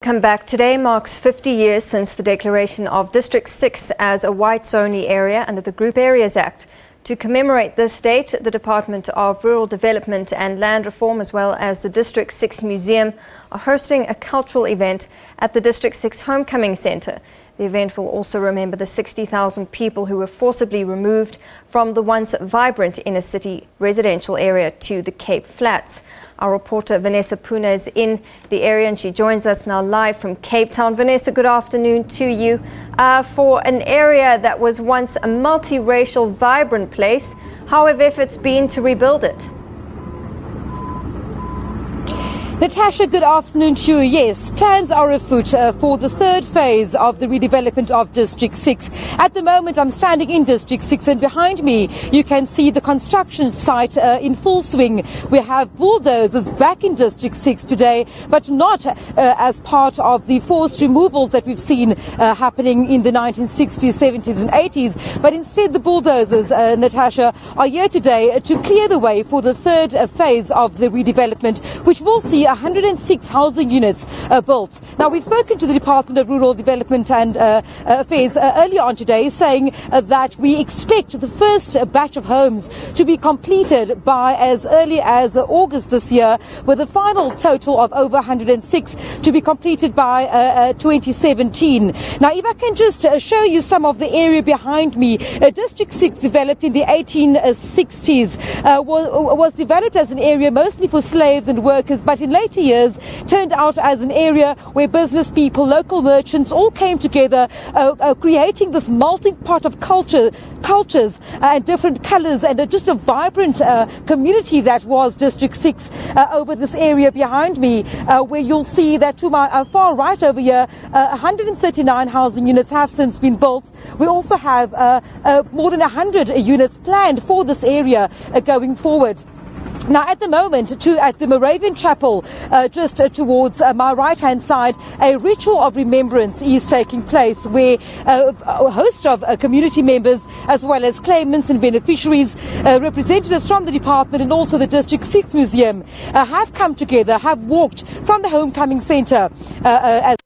Welcome back. Today marks 50 years since the declaration of District 6 as a whites-only area under the Group Areas Act. To commemorate this date, the Department of Rural Development and Land Reform, as well as the District 6 Museum, are hosting a cultural event at the District 6 Homecoming Centre. The event will also remember the 60,000 people who were forcibly removed from the once vibrant inner city residential area to the Cape Flats. Our reporter Vanessa Poonah is in the area and she joins us now live from Cape Town. Vanessa, good afternoon to you. For an area that was once a multiracial, vibrant place, how have efforts been to rebuild it? Natasha, good afternoon to you. Yes, plans are afoot for the third phase of the redevelopment of District 6. At the moment, I'm standing in District 6 and behind me you can see the construction site in full swing. We have bulldozers back in District 6 today, but not as part of the forced removals that we've seen happening in the 1960s, 70s and 80s. But instead the bulldozers, Natasha, are here today to clear the way for the third phase of the redevelopment, which will see 106 housing units built. Now, we've spoken to the Department of Rural Development and Affairs earlier on today, saying that we expect the first batch of homes to be completed by as early as August this year, with a final total of over 106 to be completed by 2017. Now, if I can just show you some of the area behind me, District 6, developed in the 1860s, was developed as an area mostly for slaves and workers, but in later years turned out as an area where business people, local merchants all came together, creating this melting pot of cultures and different colors, and just a vibrant community that was District 6 over this area behind me, where you'll see that to my far right over here, 139 housing units have since been built. We also have more than 100 units planned for this area going forward. Now, at the moment, at the Moravian Chapel, just towards my right-hand side, a ritual of remembrance is taking place, where a host of community members, as well as claimants and beneficiaries, representatives from the department and also the District 6 Museum, have come together, have walked from the Homecoming Centre as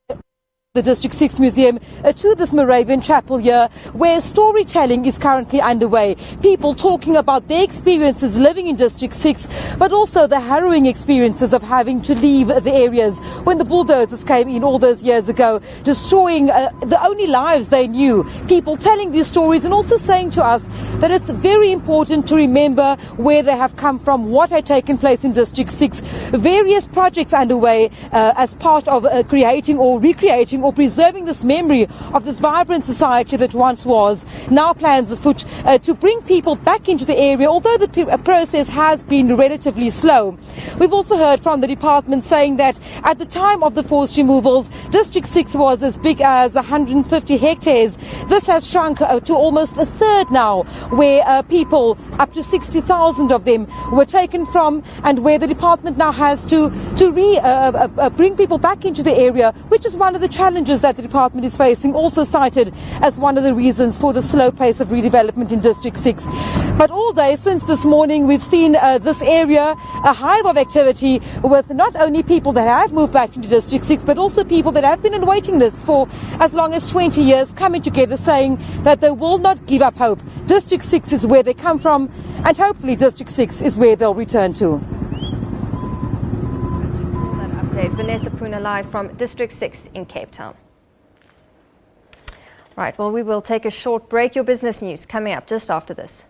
the District 6 Museum to this Moravian Chapel here, where storytelling is currently underway. People talking about their experiences living in District 6, but also the harrowing experiences of having to leave the areas when the bulldozers came in all those years ago, destroying the only lives they knew. People telling these stories and also saying to us that it's very important to remember where they have come from, what had taken place in District 6. Various projects underway as part of creating or recreating or preserving this memory of this vibrant society that once was. Now plans afoot to bring people back into the area, although the process has been relatively slow. We've also heard from the department saying that at the time of the forced removals, District 6 was as big as 150 hectares. This has shrunk to almost a third now, where people, up to 60,000 of them, were taken from, and where the department now has to bring people back into the area, which is one of the challenges that the department is facing, also cited as one of the reasons for the slow pace of redevelopment in District 6. But all day since this morning, we've seen this area a hive of activity, with not only people that have moved back into District 6, but also people that have been on waiting lists for as long as 20 years, coming together saying that they will not give up hope. District 6 is where they come from, and hopefully District 6 is where they'll return to. Vanessa Poonah live from District 6 in Cape Town. Right, well, we will take a short break. Your business news coming up just after this.